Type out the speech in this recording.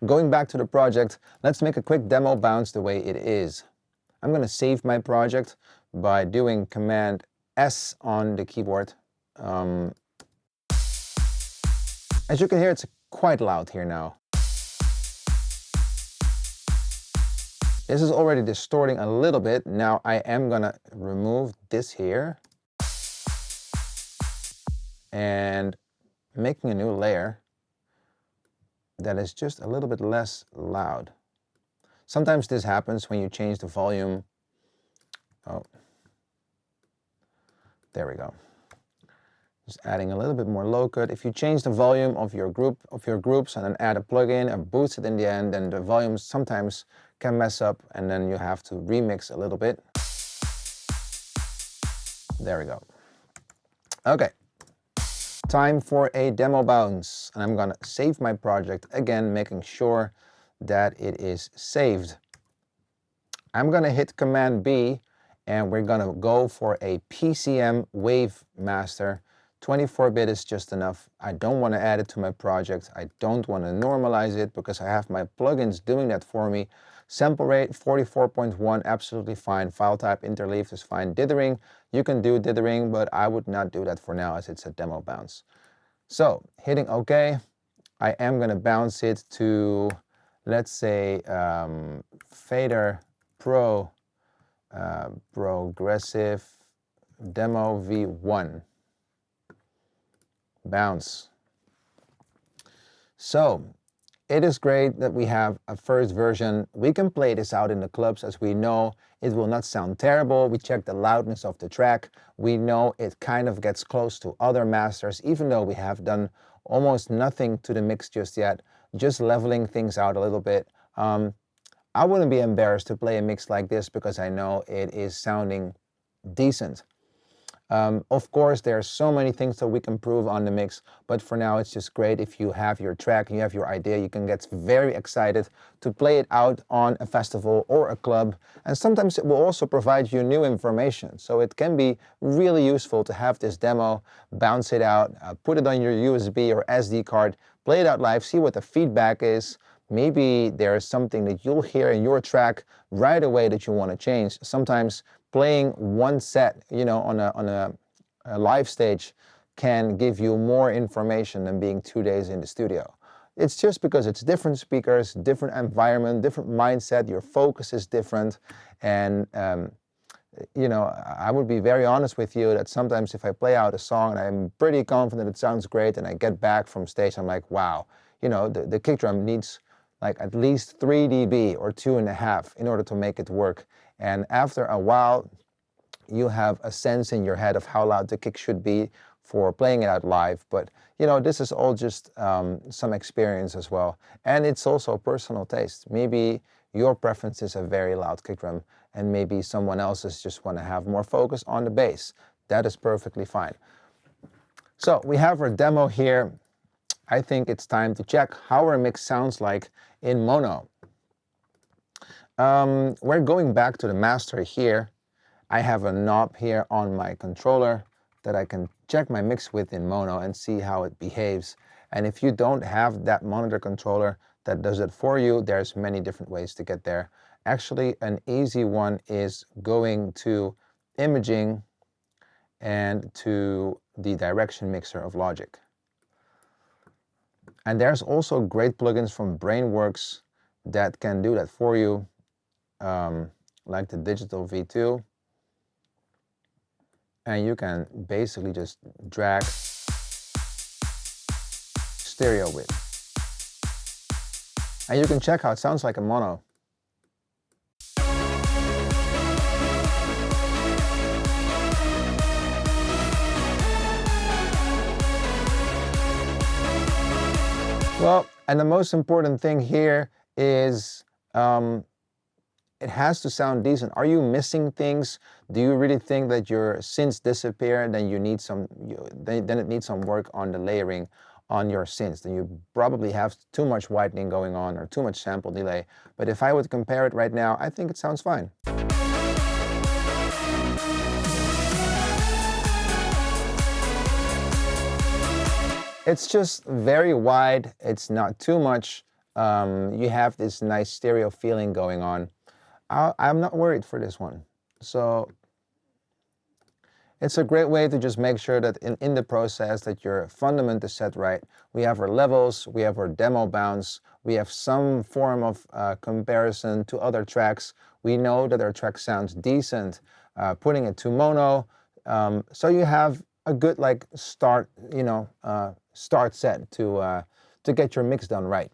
going back to the project, let's make a quick demo bounce the way it is. I'm going to save my project by doing Command S on the keyboard. As you can hear, it's quite loud here now. This is already distorting a little bit. Now I am going to remove this here and making a new layer that is just a little bit less loud. Sometimes this happens when you change the volume. Oh, there we go. Just adding a little bit more low cut. If you change the volume of your groups and then add a plugin and boost it in the end, then the volume sometimes can mess up and then you have to remix a little bit. There we go. Okay, time for a demo bounce. And I'm gonna save my project again, making sure that it is saved. I'm gonna hit Command B and we're gonna go for a PCM Wave Master. 24-bit is just enough. I don't want to add it to my project. I don't want to normalize it because I have my plugins doing that for me. Sample rate 44.1, absolutely fine. File type interleaved is fine. Dithering, you can do dithering, but I would not do that for now as it's a demo bounce. So hitting OK, I am going to bounce it to, let's say, Fader Pro Progressive Demo V1. Bounce. So it is great that we have a first version. We can play this out in the clubs. As we know, it will not sound terrible. We check the loudness of the track. We know it kind of gets close to other masters, even though we have done almost nothing to the mix just yet, just leveling things out a little bit. I wouldn't be embarrassed to play a mix like this because I know it is sounding decent. Of course, there are so many things that we can improve on the mix, but for now it's just great if you have your track and you have your idea. You can get very excited to play it out on a festival or a club, and sometimes it will also provide you new information. So it can be really useful to have this demo, bounce it out, put it on your USB or SD card, play it out live, see what the feedback is. Maybe there is something that you'll hear in your track right away that you want to change. Sometimes playing one set, on a live stage can give you more information than being 2 days in the studio. It's just because it's different speakers, different environment, different mindset, your focus is different. And, I would be very honest with you that sometimes if I play out a song and I'm pretty confident it sounds great and I get back from stage, I'm like, wow, the kick drum needs like at least 3 dB or 2.5 in order to make it work. And after a while, you have a sense in your head of how loud the kick should be for playing it out live. But, this is all just some experience as well. And it's also personal taste. Maybe your preference is a very loud kick drum, and maybe someone else's just want to have more focus on the bass. That is perfectly fine. So we have our demo here. I think it's time to check how our mix sounds like in mono. We're going back to the master here. I have a knob here on my controller that I can check my mix with in mono and see how it behaves. And if you don't have that monitor controller that does it for you, there's many different ways to get there. Actually, an easy one is going to imaging and to the direction mixer of Logic. And there's also great plugins from Brainworks that can do that for you, like the Digital V2. And you can basically just drag stereo width. And you can check how it sounds like a mono. Well, and the most important thing here is it has to sound decent. Are you missing things? Do you really think that your synths disappear? Then you need then it needs some work on the layering on your synths. Then you probably have too much widening going on or too much sample delay. But if I would compare it right now, I think it sounds fine. It's just very wide. It's not too much You have this nice stereo feeling going on. I'm not worried for this one. So it's a great way to just make sure that in the process that your fundament is set right. We have our levels, we have our demo bounds, we have some form of comparison to other tracks. We know that our track sounds decent, putting it to mono. So you have a good like start, start set to get your mix done right.